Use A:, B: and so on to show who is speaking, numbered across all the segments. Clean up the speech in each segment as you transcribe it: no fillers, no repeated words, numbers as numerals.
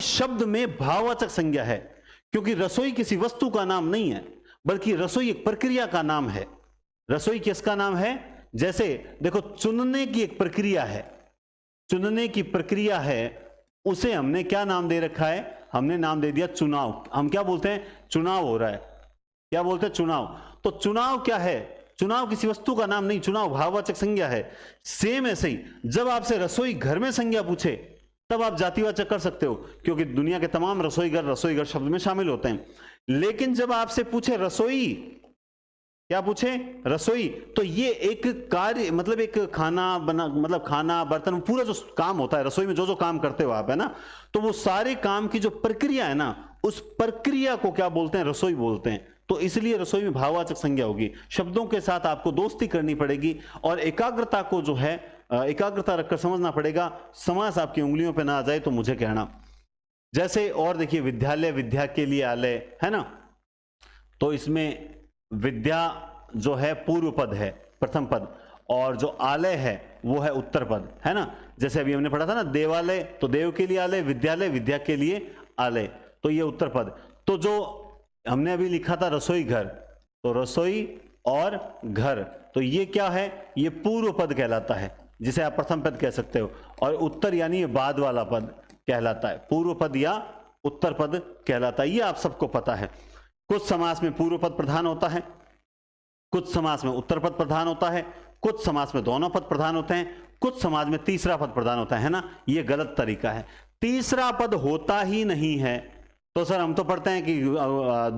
A: शब्द में भाववाचक संज्ञा है, क्योंकि रसोई किसी वस्तु का नाम नहीं है, बल्कि रसोई एक प्रक्रिया का नाम है। रसोई किसका नाम है? जैसे देखो, चुनने की एक प्रक्रिया है, चुनने की प्रक्रिया है, उसे हमने क्या नाम दे रखा है? हमने नाम दे दिया चुनाव। हम क्या बोलते हैं? चुनाव हो रहा है। क्या बोलते हैं? चुनाव। तो चुनाव क्या है? चुनाव किसी वस्तु का नाम नहीं, चुनाव भाववाचक संज्ञा है। सेम ऐसे ही जब आपसे रसोई घर में संज्ञा पूछे तब आप जातिवाचक कर सकते हो, क्योंकि दुनिया के तमाम रसोईघर शब्द में शामिल होते हैं। लेकिन जब आपसे पूछे रसोई, क्या पूछे? रसोई, तो ये एक कार्य, मतलब एक खाना बना, मतलब खाना, बर्तन, पूरा जो काम होता है रसोई में, जो जो काम करते हो आप, है ना, तो वो सारे काम की जो प्रक्रिया है ना, उस प्रक्रिया को क्या बोलते हैं? रसोई बोलते हैं। तो इसलिए रसोई में भाववाचक संज्ञा होगी। शब्दों के साथ आपको दोस्ती करनी पड़ेगी और एकाग्रता को जो है एकाग्रता रखकर समझना पड़ेगा। समास आपकी उंगलियों पे ना आ जाए तो मुझे कहना। जैसे और देखिए, विद्यालय, विद्या के लिए आलय, है ना, तो इसमें विद्या जो है पूर्व पद है, प्रथम पद, और जो आलय है वो है उत्तर पद, है ना। जैसे अभी हमने पढ़ा था ना, देवालय, तो देव के लिए आलय, विद्यालय, विद्या के लिए आलय, तो ये उत्तर पद। तो जो हमने अभी लिखा था रसोई घर, तो रसोई और घर, तो ये क्या है? ये पूर्व पद कहलाता है, जिसे आप प्रथम पद कह सकते हो। और उत्तर यानी ये बाद वाला पद कहलाता है, पूर्व पद या उत्तर पद कहलाता है। ये आप सबको पता है। कुछ समास में पूर्व पद प्रधान होता है, कुछ समास में उत्तर पद प्रधान होता है, कुछ समास में दोनों पद प्रधान होते हैं, कुछ समाज में तीसरा पद प्रधान होता है ना। ये गलत तरीका है। तीसरा पद होता ही नहीं है। तो सर हम तो पढ़ते हैं कि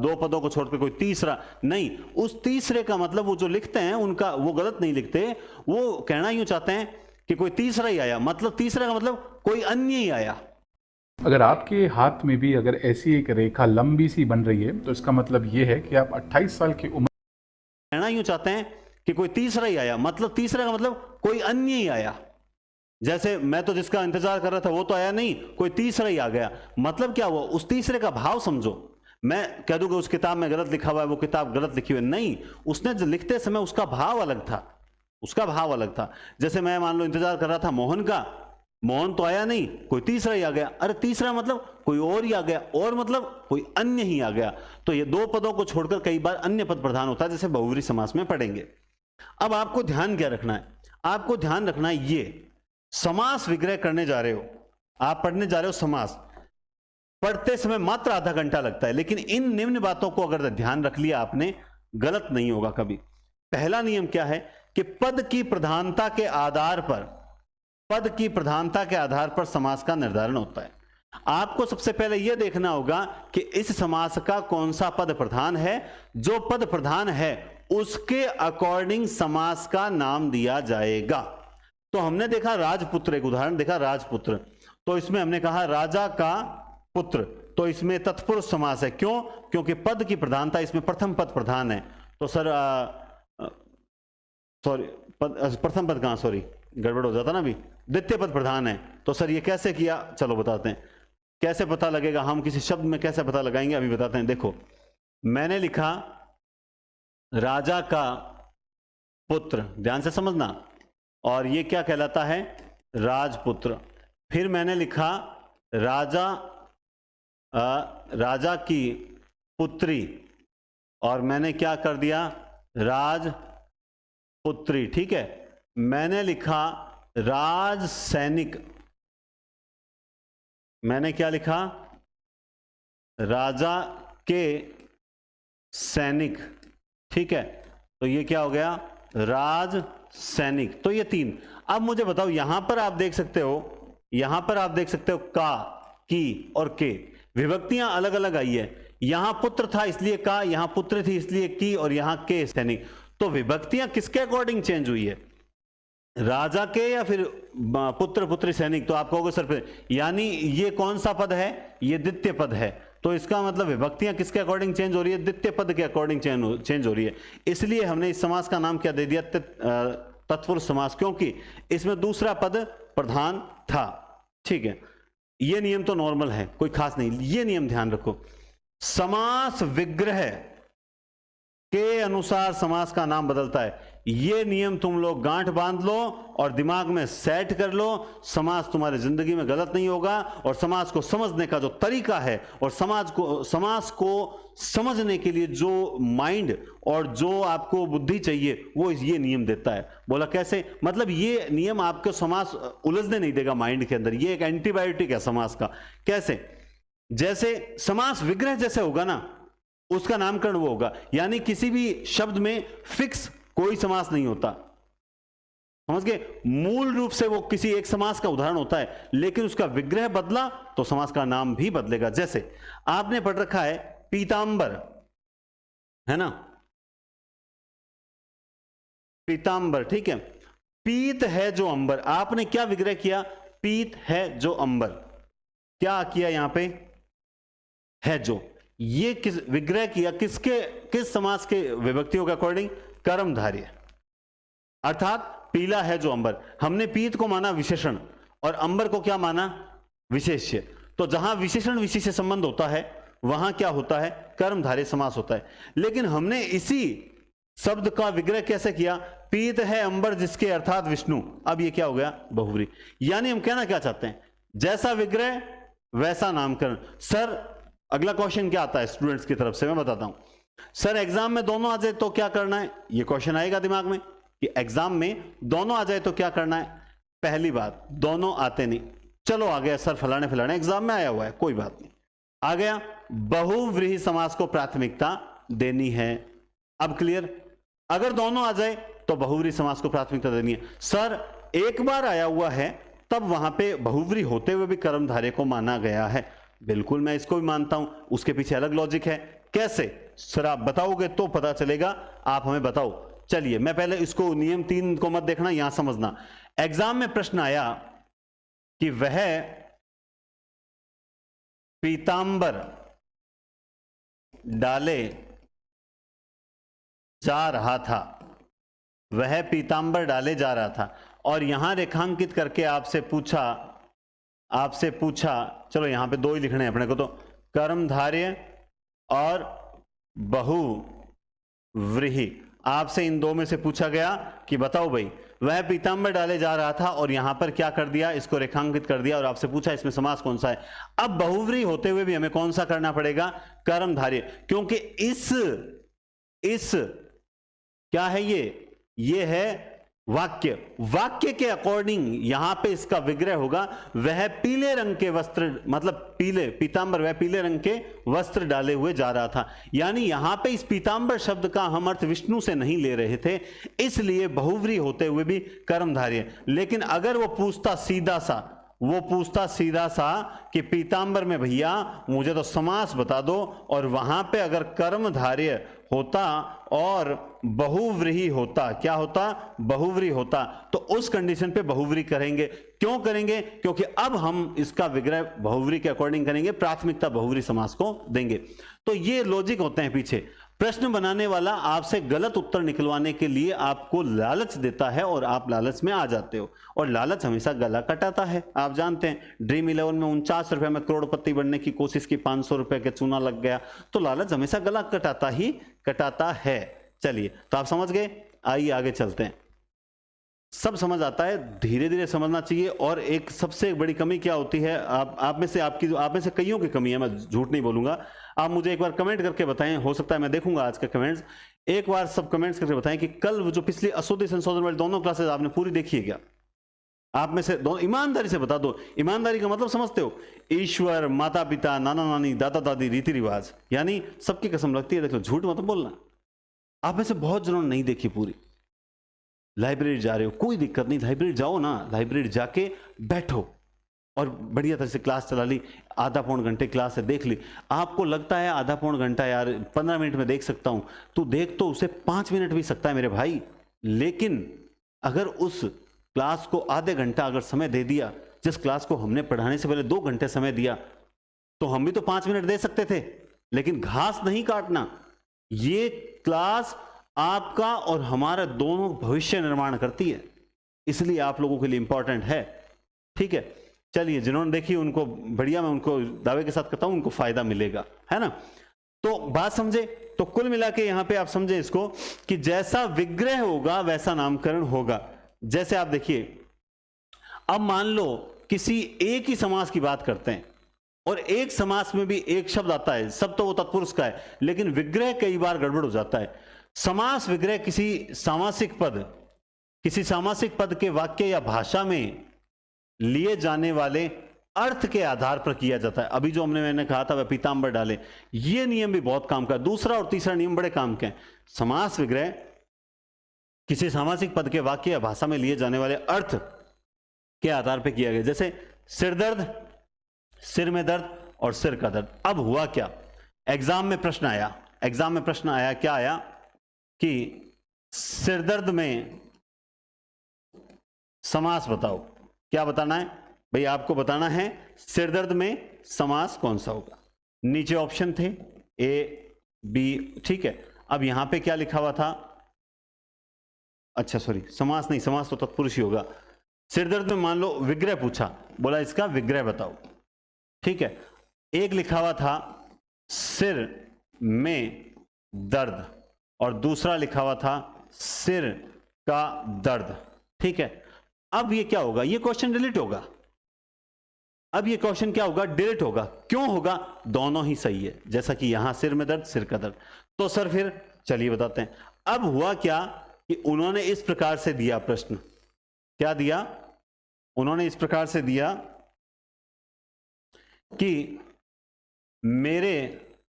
A: दो पदों को छोड़कर कोई तीसरा नहीं, उस तीसरे का मतलब वो जो लिखते हैं उनका वो गलत नहीं लिखते। वो कहना यूं चाहते हैं कि कोई तीसरा ही आया, मतलब तीसरा का मतलब कोई अन्य ही आया।
B: अगर आपके हाथ में भी अगर ऐसी एक रेखा लंबी सी बन रही है तो इसका मतलब ये है कि आप 28 साल की उम्र।
A: कहना यूं चाहते हैं कि कोई तीसरा ही आया, मतलब तीसरा का मतलब कोई अन्य ही आया। जैसे मैं तो जिसका इंतजार कर रहा था वो तो आया नहीं, कोई तीसरा ही आ गया। मतलब क्या हुआ? उस तीसरे का भाव समझो। मैं कह दूंगा उस किताब में गलत लिखा हुआ है, वो किताब गलत लिखी हुई है, नहीं, उसने जो लिखते समय उसका भाव अलग था, उसका भाव अलग था। जैसे मैं मान लो इंतजार कर रहा था मोहन का, मोहन तो आया नहीं, कोई तीसरा ही आ गया। अरे तीसरा मतलब कोई और ही आ गया, और मतलब कोई अन्य ही आ गया। तो ये दो पदों को छोड़कर कई बार अन्य पद प्रधान होता है, जैसे बहुव्रीहि समास में पढ़ेंगे। अब आपको ध्यान क्या रखना है? आपको ध्यान रखना है ये समास विग्रह करने जा रहे हो, आप पढ़ने जा रहे हो समास। पढ़ते समय मात्र आधा घंटा लगता है, लेकिन इन निम्न बातों को अगर ध्यान रख लिया आपने, गलत नहीं होगा कभी। पहला नियम क्या है कि पद की प्रधानता के आधार पर, पद की प्रधानता के आधार पर समास का निर्धारण होता है। आपको सबसे पहले यह देखना होगा कि इस समास का कौन सा पद प्रधान है। जो पद प्रधान है उसके अकॉर्डिंग समास का नाम दिया जाएगा। तो हमने देखा राजपुत्र, एक उदाहरण देखा राजपुत्र, तो इसमें हमने कहा राजा का पुत्र, तो इसमें तत्पुरुष समास है। क्यों? क्योंकि पद की प्रधानता, इसमें प्रथम पद प्रधान है। तो सर सॉरी, प्रथम पद कहां, सॉरी गड़बड़ हो जाता ना, अभी द्वितीय पद प्रधान है। तो सर ये कैसे किया? चलो बताते हैं कैसे पता लगेगा। हम किसी शब्द में कैसे पता लगाएंगे, अभी बताते हैं। देखो, मैंने लिखा राजा का पुत्र, ध्यान से समझना, और ये क्या कहलाता है? राजपुत्र। फिर मैंने लिखा राजा राजा की पुत्री, और मैंने क्या कर दिया? राजपुत्री, ठीक है। मैंने लिखा राज सैनिक, मैंने क्या लिखा? राजा के सैनिक, ठीक है। तो ये क्या हो गया? राज सैनिक। तो ये तीन। अब मुझे बताओ, यहां पर आप देख सकते हो, यहां पर आप देख सकते हो का, की और के, विभक्तियां अलग अलग आई है। यहां पुत्र था इसलिए का, यहां पुत्र थी इसलिए की, और यहां के सैनिक। तो विभक्तियां किसके अकॉर्डिंग चेंज हुई है? राजा के या फिर पुत्र, पुत्री, सैनिक? तो आप कहोगे सर फिर, यानी ये कौन सा पद है? ये द्वितीय पद है। तो इसका मतलब विभक्तियां किसके अकॉर्डिंग चेंज हो रही है? द्वितीय पद के अकॉर्डिंग चेंज हो रही है। इसलिए हमने इस समास का नाम क्या दे दिया? तत्पुरुष समास, क्योंकि इसमें दूसरा पद प्रधान था। ठीक है, ये नियम तो नॉर्मल है, कोई खास नहीं। ये नियम ध्यान रखो, समास विग्रह के अनुसार समास का नाम बदलता है। ये नियम तुम लोग गांठ बांध लो और दिमाग में सेट कर लो। समास तुम्हारी जिंदगी में गलत नहीं होगा, और समास को समझने का जो तरीका है और समास को समझने के लिए जो माइंड और जो आपको बुद्धि चाहिए वो ये नियम देता है। बोला कैसे? मतलब ये नियम आपको समास उलझने नहीं देगा माइंड के अंदर। ये एक एंटीबायोटिक है समास का। कैसे? जैसे समास विग्रह जैसे होगा ना, उसका नामकरण वो होगा। यानी किसी भी शब्द में फिक्स कोई समास नहीं होता, समझ गए? मूल रूप से वो किसी एक समास का उदाहरण होता है, लेकिन उसका विग्रह बदला तो समास का नाम भी बदलेगा। जैसे आपने पढ़ रखा है पीतांबर, है ना? पीतांबर, ठीक है। पीत है जो अंबर, आपने क्या विग्रह किया? पीत है जो अंबर। क्या किया यहां पे? है जो। ये किस विग्रह किया? किस समास के विभक्तियों के अकॉर्डिंग? कर्मधारय। अर्थात पीला है जो अंबर। हमने पीत को माना विशेषण और अंबर को क्या माना? विशेष्य। तो जहां विशेषण विशेष्य संबंध होता है वहां क्या होता है? कर्मधारय समास होता है। लेकिन हमने इसी शब्द का विग्रह कैसे किया? पीत है अंबर जिसके, अर्थात विष्णु। अब ये क्या हो गया? बहुव्रीहि। यानी हम कहना क्या चाहते हैं? जैसा विग्रह वैसा नामकरण। सर अगला क्वेश्चन क्या आता है स्टूडेंट्स की तरफ से, मैं बताता हूं। सर एग्जाम में दोनों आ जाए तो क्या करना है? ये क्वेश्चन आएगा दिमाग में कि एग्जाम में दोनों आ जाए तो क्या करना है? पहली बात, दोनों आते नहीं। चलो आ गया सर फलाने फलाने एग्जाम में आया हुआ है, कोई बात नहीं, आ गया। बहुव्रीहि समास को प्राथमिकता देनी है। अब क्लियर? अगर दोनों आ जाए तो बहुव्रीहि समास को प्राथमिकता देनी है। सर एक बार आया हुआ है तब वहां पे बहुव्रीहि होते हुए भी कर्मधारय को माना गया है। बिल्कुल मैं इसको भी मानता हूं, उसके पीछे अलग लॉजिक है। कैसे? सर आप बताओगे तो पता चलेगा, आप हमें बताओ। चलिए मैं पहले इसको नियम 3 को मत देखना, यहां समझना। एग्जाम में प्रश्न आया कि वह पीतांबर डाले जा रहा था, वह पीतांबर डाले जा रहा था, और यहां रेखांकित करके आपसे पूछा, चलो यहां पे 2 ही लिखने हैं अपने को, तो कर्मधारय और बहुव्रीहि। आपसे इन 2 में से पूछा गया कि बताओ भाई, वह पीतांबर डाले जा रहा था और यहां पर क्या कर दिया? इसको रेखांकित कर दिया और आपसे पूछा इसमें समास कौन सा है। अब बहुव्रीहि होते हुए भी हमें कौन सा करना पड़ेगा? कर्मधारय। क्योंकि इस क्या है ये है वाक्य के अकॉर्डिंग यहां पे इसका विग्रह होगा, वह पीले रंग के वस्त्र, मतलब पीतांबर वह पीले रंग के वस्त्र डाले हुए जा रहा था। यानी यहां पे इस पीतांबर शब्द का हम अर्थ विष्णु से नहीं ले रहे थे, इसलिए बहुव्रीहि होते हुए भी कर्मधारय। लेकिन अगर वो पूछता सीधा सा कि पीतांबर में भैया मुझे तो समास बता दो, और वहां पे अगर कर्मधारय होता और बहुव्रीहि होता, क्या होता? बहुव्रीहि होता, तो उस कंडीशन पे बहुव्रीहि करेंगे। क्यों करेंगे? क्योंकि अब हम इसका विग्रह बहुव्रीहि के अकॉर्डिंग करेंगे, प्राथमिकता बहुव्रीहि समास को देंगे। तो ये लॉजिक होते हैं पीछे। प्रश्न बनाने वाला आपसे गलत उत्तर निकलवाने के लिए आपको लालच देता है और आप लालच में आ जाते हो, और लालच हमेशा गला कटाता है। आप जानते हैं ड्रीम 11 में 49 रुपए में करोड़पति बनने की कोशिश की, 500 रुपए के चूना लग गया, तो लालच हमेशा गला कटाता है। चलिए तो आप समझ गए, आइए आगे चलते हैं। सब समझ आता है, धीरे धीरे समझना चाहिए। और एक सबसे बड़ी कमी क्या होती है, आप में से कईयों की कमी है, मैं झूठ नहीं बोलूंगा। आप मुझे एक बार कमेंट करके बताएं, हो सकता है मैं देखूंगा आज का कमेंट्स, एक बार सब कमेंट्स करके बताएं कि कल जो पिछली अशुद्धि संशोधन वाली दोनों क्लासेस आपने पूरी देखी है क्या? आप में से दोनों ईमानदारी से बता दो। ईमानदारी का मतलब समझते हो? ईश्वर, माता पिता, नाना नानी, दादा दादी, रीति रिवाज, यानी सबकी कसम लगती है। देखो झूठ मत बोलना। आप में से बहुत जनों ने नहीं देखी पूरी। लाइब्रेरी जा रहे हो, कोई दिक्कत नहीं, लाइब्रेरी जाओ ना, लाइब्रेरी जाके बैठो और बढ़िया तरह से क्लास चला ली, आधा पौन घंटे क्लास है, देख ली। आपको लगता है आधा पौन घंटा यार 15 मिनट में देख सकता हूं, तो देख तो उसे 5 मिनट भी सकता है मेरे भाई। लेकिन अगर उस क्लास को आधे घंटा अगर समय दे दिया, जिस क्लास को हमने पढ़ाने से पहले 2 घंटे समय दिया, तो हम भी तो 5 मिनट दे सकते थे। लेकिन घास नहीं काटना। ये क्लास आपका और हमारा दोनों भविष्य निर्माण करती है, इसलिए आप लोगों के लिए इंपॉर्टेंट है। ठीक है, चलिए जिन्होंने देखी उनको बढ़िया, मैं उनको दावे के साथ कहता हूं उनको फायदा मिलेगा, है ना। तो बात समझे? तो कुल मिला के यहां पे आप समझे इसको कि जैसा विग्रह होगा वैसा नामकरण होगा। जैसे आप देखिए, अब मान लो किसी एक ही समास की बात करते हैं और एक समास में भी एक शब्द आता है, सब तो वो तत्पुरुष का है, लेकिन विग्रह कई बार गड़बड़ हो जाता है। समास विग्रह किसी सामासिक पद के वाक्य या भाषा में लिए जाने वाले अर्थ के आधार पर किया जाता है। अभी जो मैंने कहा था वह पीतांबर डाले, ये नियम भी बहुत काम का। दूसरा और तीसरा नियम बड़े काम के हैं। समास विग्रह किसी सामासिक पद के वाक्य या भाषा में लिए जाने वाले अर्थ के आधार पर किया गया। जैसे सिर दर्द, सिर में दर्द और सिर का दर्द। अब हुआ क्या, एग्जाम में प्रश्न आया, क्या आया कि सिर दर्द में समास बताओ। क्या बताना है भाई? आपको बताना है सिर दर्द में समास कौन सा होगा। नीचे ऑप्शन थे ए बी, ठीक है। अब यहां पे क्या लिखा हुआ था? अच्छा सॉरी, समास नहीं, समास तो तत्पुरुष ही होगा। सिर दर्द में मान लो विग्रह पूछा, बोला इसका विग्रह बताओ, ठीक है। एक लिखा हुआ था सिर में दर्द और दूसरा लिखा हुआ था सिर का दर्द, ठीक है। अब ये क्या होगा? ये क्वेश्चन डिलीट होगा। अब ये क्वेश्चन क्या होगा? डिलीट होगा। क्यों होगा? दोनों ही सही है, जैसा कि यहां सिर में दर्द, सिर का दर्द। तो सर फिर चलिए बताते हैं। अब हुआ क्या कि उन्होंने इस प्रकार से दिया प्रश्न। क्या दिया? उन्होंने इस प्रकार से दिया कि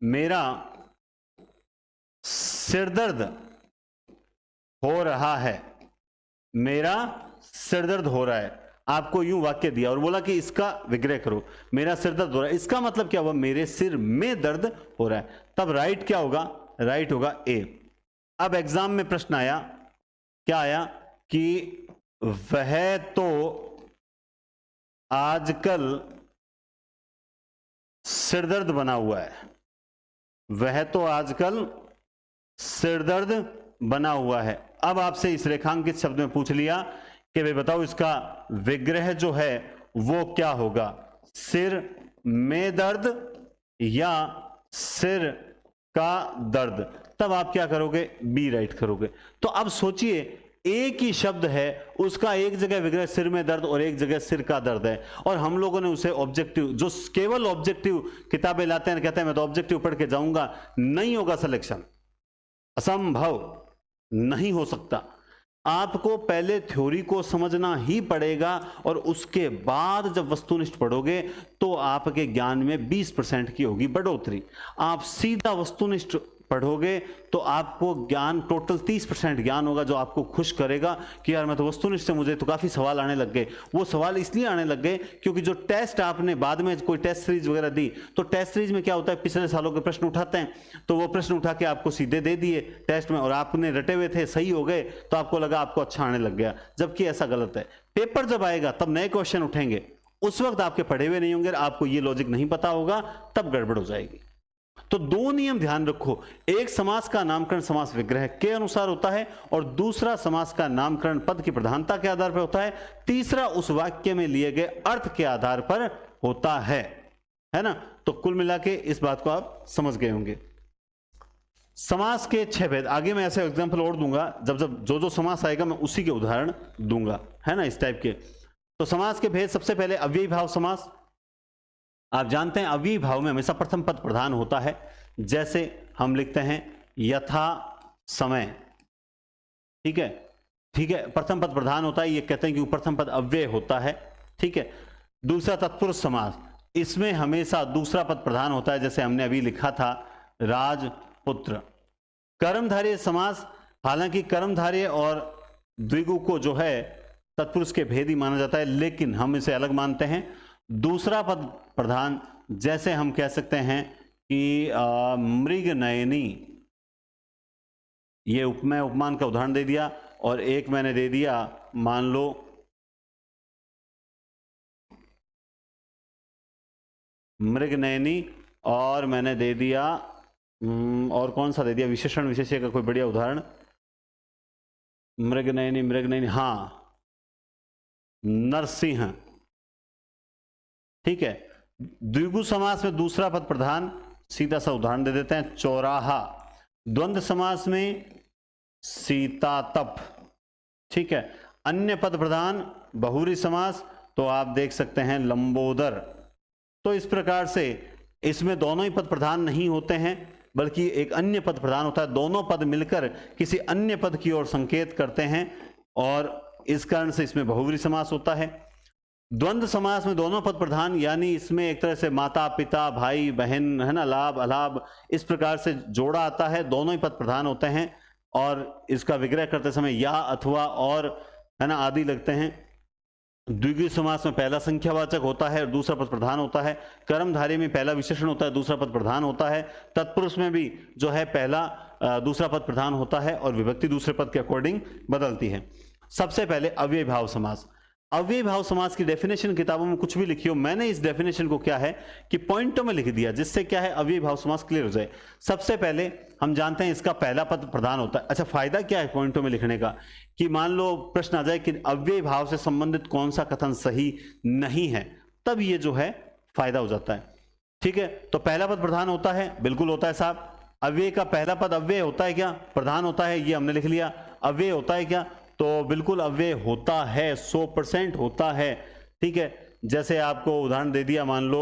A: मेरा सिरदर्द हो रहा है, मेरा सिरदर्द हो रहा है। आपको यूं वाक्य दिया और बोला कि इसका विग्रह करो। मेरा सिर दर्द हो रहा है, इसका मतलब क्या हुआ? मेरे सिर में दर्द हो रहा है। तब राइट क्या होगा? राइट होगा ए। अब एग्जाम में प्रश्न आया, क्या आया कि वह तो आजकल सिरदर्द बना हुआ है, वह तो आजकल सिरदर्द बना हुआ है। अब आपसे इस रेखांकित शब्द में पूछ लिया कि भाई बताओ इसका विग्रह जो है वो क्या होगा? सिर में दर्द या सिर का दर्द। तब आप क्या करोगे? बी राइट करोगे। तो अब सोचिए, एक ही शब्द है, उसका एक जगह विग्रह सिर में दर्द और एक जगह सिर का दर्द है, और हम लोगों ने उसे ऑब्जेक्टिव, जो केवल ऑब्जेक्टिव किताबें लाते हैं, कहते हैं मैं तो ऑब्जेक्टिव पढ़ के जाऊंगा, नहीं होगा सिलेक्शन, असंभव, नहीं हो सकता। आपको पहले थ्योरी को समझना ही पड़ेगा और उसके बाद जब वस्तुनिष्ठ पढ़ोगे तो आपके ज्ञान में 20% की होगी बढ़ोतरी। आप सीधा वस्तुनिष्ठ पढ़ोगे तो आपको ज्ञान टोटल 30% ज्ञान होगा, जो आपको खुश करेगा कि यार मैं तो वस्तुनिष्ठ से मुझे तो काफी सवाल आने लग गए। वो सवाल इसलिए आने लग गए क्योंकि जो टेस्ट आपने बाद में कोई टेस्ट सीरीज वगैरह दी, तो टेस्ट सीरीज में क्या होता है, पिछले सालों के प्रश्न उठाते हैं, तो वो प्रश्न उठा के आपको सीधे दे दिए टेस्ट में, और आपने रटे हुए थे, सही हो गए, तो आपको लगा आपको अच्छा आने लग गया, जबकि ऐसा गलत है। पेपर जब आएगा तब नए क्वेश्चन उठेंगे, उस वक्त आपके पढ़े हुए नहीं होंगे, आपको ये लॉजिक नहीं पता होगा, तब गड़बड़ हो जाएगी। तो दो नियम ध्यान रखो, एक समास का नामकरण समास विग्रह के अनुसार होता है और दूसरा समास का नामकरण पद की प्रधानता के आधार पर होता है, तीसरा उस वाक्य में लिए गए अर्थ के आधार पर होता है ना। तो कुल मिला के इस बात को आप समझ गए होंगे। समास के 6 भेद, आगे मैं ऐसे एग्जांपल और दूंगा, जब जो समास आएगा मैं उसी के उदाहरण दूंगा, है ना, इस टाइप के। तो समास के भेद, सबसे पहले अव्ययी भाव समास। आप जानते हैं अव्ययी भाव में हमेशा प्रथम पद प्रधान होता है, जैसे हम लिखते हैं यथा समय, ठीक है, प्रथम पद प्रधान होता है, ये कहते हैं कि प्रथम पद अव्यय होता है, ठीक है। दूसरा तत्पुरुष समास, इसमें हमेशा दूसरा पद प्रधान होता है, जैसे हमने अभी लिखा था राजपुत्र। कर्मधारय समास, हालांकि कर्मधारय और द्विगु को जो है तत्पुरुष के भेद ही माना जाता है, लेकिन हम इसे अलग मानते हैं। दूसरा पद प्रधान, जैसे हम कह सकते हैं कि मृग नयनी, ये मैं उपमान का उदाहरण दे दिया, और एक मैंने दे दिया मान लो मृग नयनी, और मैंने दे दिया और कौन सा दे दिया, विशेषण विशेष्य का कोई बढ़िया उदाहरण, मृग नयनी, हाँ नरसिंह, ठीक है। द्विगु समास में दूसरा पद प्रधान, सीधा सा उदाहरण दे देते हैं, चौराहा। द्वंद्व समास में सीतातप, ठीक है। अन्य पद प्रधान बहुव्रीहि समास तो आप देख सकते हैं लंबोदर। तो इस प्रकार से इसमें दोनों ही पद प्रधान नहीं होते हैं, बल्कि एक अन्य पद प्रधान होता है। दोनों पद मिलकर किसी अन्य पद की ओर संकेत करते हैं और इस कारण से इसमें बहुव्रीहि समास होता है। द्वंद्व समास में दोनों पद प्रधान, यानी इसमें एक तरह से माता पिता भाई बहन, है ना, लाभ अलाभ, इस प्रकार से जोड़ा आता है, दोनों ही पद प्रधान होते हैं और इसका विग्रह करते समय या, अथवा, और, है ना, आदि लगते हैं। द्विगुण समास में पहला संख्यावाचक होता है और दूसरा पद प्रधान होता है। कर्मधारय में पहला विशेषण होता है, दूसरा पद प्रधान होता है। तत्पुरुष में भी जो है पहला दूसरा पद प्रधान होता है और विभक्ति दूसरे पद के अकॉर्डिंग बदलती है। सबसे पहले अव्यय भाव समास। अव्यय भाव समास की डेफिनेशन किताबों में कुछ भी लिखी हो, मैंने इस डेफिनेशन को क्या है कि पॉइंटों में लिख दिया, जिससे क्या है अव्यय भाव समास क्लियर हो जाए। सबसे पहले हम जानते हैं इसका पहला पद प्रधान होता है। अच्छा, फायदा क्या है पॉइंटों में लिखने का कि मान लो प्रश्न आ जाए कि अव्यय भाव से संबंधित कौन सा कथन सही नहीं है, तब ये जो है फायदा हो जाता है, ठीक है। तो पहला पद प्रधान होता है, बिल्कुल होता है साहब। अव्यय का पहला पद अव्यय होता है क्या? प्रधान होता है, ये हमने लिख लिया। अव्यय होता है क्या? तो बिल्कुल अव्यय होता है, 100% होता है, ठीक है। जैसे आपको उदाहरण दे दिया, मान लो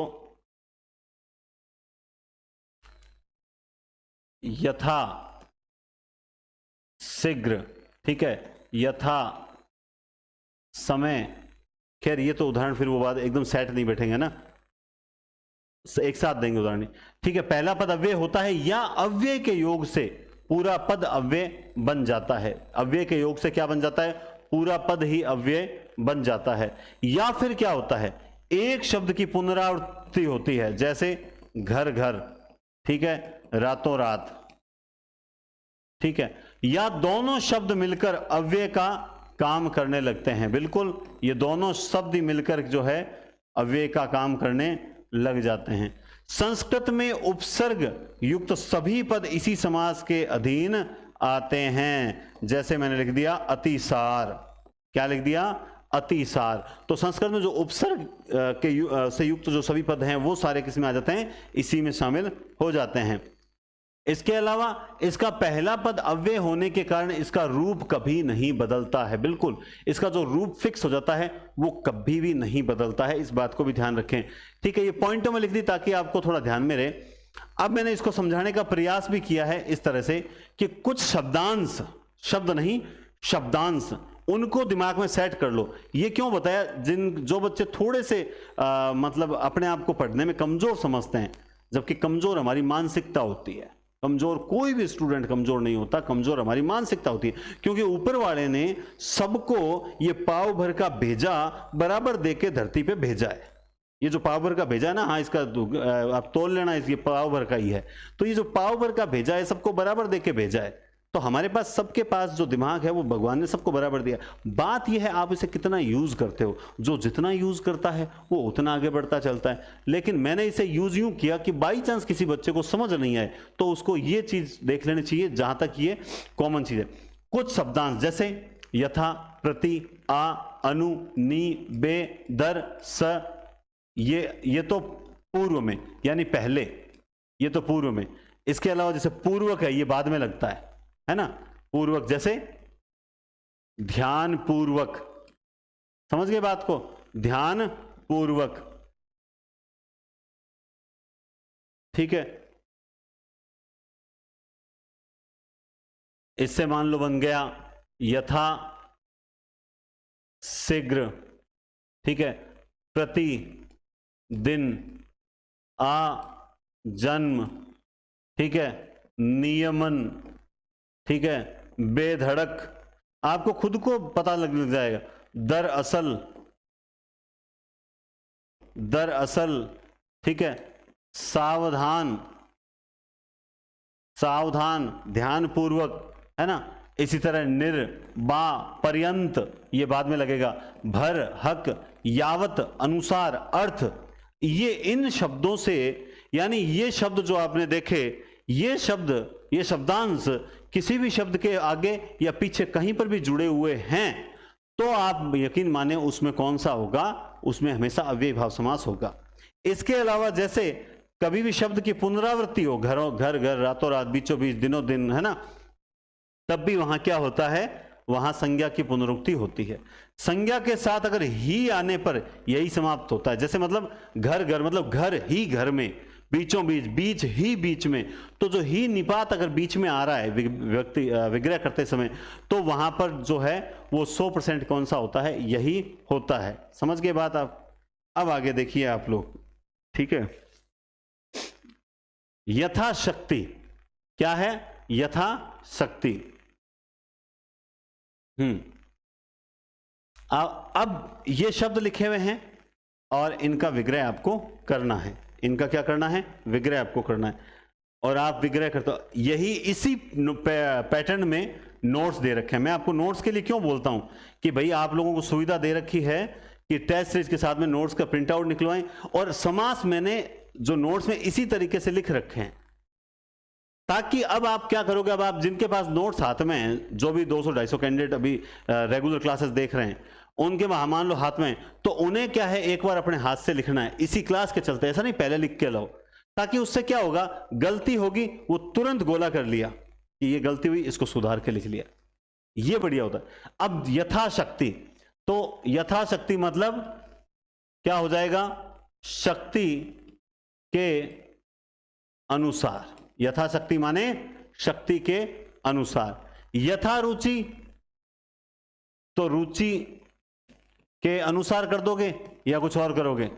A: यथा शीघ्र, ठीक है, यथा समय। खैर ये तो उदाहरण फिर वो बात एकदम सेट नहीं बैठेंगे ना, एक साथ देंगे उदाहरण, ठीक है। पहला पद अव्यय होता है या अव्यय के योग से पूरा पद अव्यय बन जाता है। अव्यय के योग से क्या बन जाता है? पूरा पद ही अव्यय बन जाता है। या फिर क्या होता है, एक शब्द की पुनरावृत्ति होती है, जैसे घर घर, ठीक है, रातों रात, ठीक है। या दोनों शब्द मिलकर अव्यय का काम करने लगते हैं, बिल्कुल ये दोनों शब्द मिलकर जो है अव्यय का काम करने लग जाते हैं। संस्कृत में उपसर्ग युक्त सभी पद इसी समास के अधीन आते हैं। जैसे मैंने लिख दिया अतिसार, क्या लिख दिया? अतिसार। तो संस्कृत में जो उपसर्ग से युक्त जो सभी पद हैं वो सारे किस में आ जाते हैं? इसी में शामिल हो जाते हैं। इसके अलावा इसका पहला पद अव्यय होने के कारण इसका रूप कभी नहीं बदलता है, बिल्कुल इसका जो रूप फिक्स हो जाता है वो कभी भी नहीं बदलता है, इस बात को भी ध्यान रखें, ठीक है। ये पॉइंटों में लिख दी ताकि आपको थोड़ा ध्यान में रहे। अब मैंने इसको समझाने का प्रयास भी किया है इस तरह से कि कुछ शब्दांश, शब्द नहीं शब्दांश, उनको दिमाग में सेट कर लो। ये क्यों बताया? जो बच्चे थोड़े से मतलब अपने आप को पढ़ने में कमजोर समझते हैं, जबकि कमजोर हमारी मानसिकता होती है। कमजोर कोई भी स्टूडेंट कमजोर नहीं होता, कमजोर हमारी मानसिकता होती है, क्योंकि ऊपर वाले ने सबको ये पाव भर का भेजा बराबर देके धरती पे भेजा है। ये जो पाव भर का भेजा है ना, हाँ इसका आप तोल लेना, ये पाव भर का ही है। तो ये जो पाव भर का भेजा है सबको बराबर देके भेजा है। तो हमारे पास, सबके पास जो दिमाग है वो भगवान ने सबको बराबर दिया। बात यह है आप इसे कितना यूज करते हो। जो जितना यूज करता है वो उतना आगे बढ़ता चलता है। लेकिन मैंने इसे यूज यूं किया कि बाई चांस किसी बच्चे को समझ नहीं आए तो उसको ये चीज देख लेनी चाहिए, जहां तक ये कॉमन चीज है। कुछ शब्दांश जैसे यथा, प्रति, आ, अनु, नी, बे, दर, स, ये तो पूर्व में यानी पहले, ये तो पूर्व में। इसके अलावा जैसे पूर्वक है, ये बाद में लगता है ना, पूर्वक। जैसे ध्यान पूर्वक, समझ गए बात को? ध्यान पूर्वक, ठीक है। इससे मान लो बन गया यथा शीघ्र, ठीक है, प्रति दिन, आ जन्म, ठीक है, नियमन, ठीक है, बेधड़क, आपको खुद को पता लग जाएगा। दरअसल, ठीक है, सावधान, सावधान, ध्यान पूर्वक, है ना। इसी तरह निर, बा, पर्यंत, ये बाद में लगेगा। भर, हक, यावत, अनुसार, अर्थ, ये इन शब्दों से, यानी ये शब्द जो आपने देखे, ये शब्द, ये शब्दांश किसी भी शब्द के आगे या पीछे कहीं पर भी जुड़े हुए हैं तो आप यकीन माने उसमें कौन सा होगा? उसमें हमेशा अव्ययी भाव समास होगा। इसके अलावा जैसे कभी भी शब्द की पुनरावृत्ति हो, घरों घर घर, रातों रात, बीचों बीच, दिनों दिन, है ना, तब भी वहां क्या होता है, वहां संज्ञा की पुनरुक्ति होती है। संज्ञा के साथ अगर ही आने पर यही समाप्त होता है। जैसे मतलब घर घर मतलब घर ही घर में, बीचों बीच, बीच ही बीच में, तो जो ही निपात अगर बीच में आ रहा है व्यक्ति विग्रह करते समय, तो वहां पर जो है वो 100% कौन सा होता है, यही होता है। समझ गए बात आप? अब आगे देखिए आप लोग, ठीक है। यथाशक्ति क्या है? यथाशक्ति। अब ये शब्द लिखे हुए हैं और इनका विग्रह आपको करना है। इनका क्या करना है? विग्रह आपको करना है। और आप विग्रह करते हो, यही इसी पैटर्न में नोट्स दे रखे हैं। मैं आपको नोट्स के लिए क्यों बोलता हूं कि भाई आप लोगों को सुविधा दे रखी है कि टेस्ट सीरीज के साथ में नोट्स का प्रिंट आउट निकलवाएं, और समास मैंने जो नोट्स में इसी तरीके से लिख रखे हैं, ताकि अब आप क्या करोगे, अब आप जिनके पास नोट्स हाथ में हैं, जो भी 200-250 कैंडिडेट अभी रेगुलर क्लासेस देख रहे हैं, उनके मान लो हाथ में, तो उन्हें क्या है, एक बार अपने हाथ से लिखना है इसी क्लास के चलते। ऐसा नहीं पहले लिख के लो, ताकि उससे क्या होगा, गलती होगी वो तुरंत गोला कर लिया कि ये गलती हुई, इसको सुधार के लिख लिया, ये बढ़िया होता है। अब यथाशक्ति, तो यथाशक्ति मतलब क्या हो जाएगा, शक्ति के अनुसार। यथाशक्ति माने शक्ति के अनुसार। यथा रुचि, तो रुचि के अनुसार कर दोगे या कुछ और करोगे?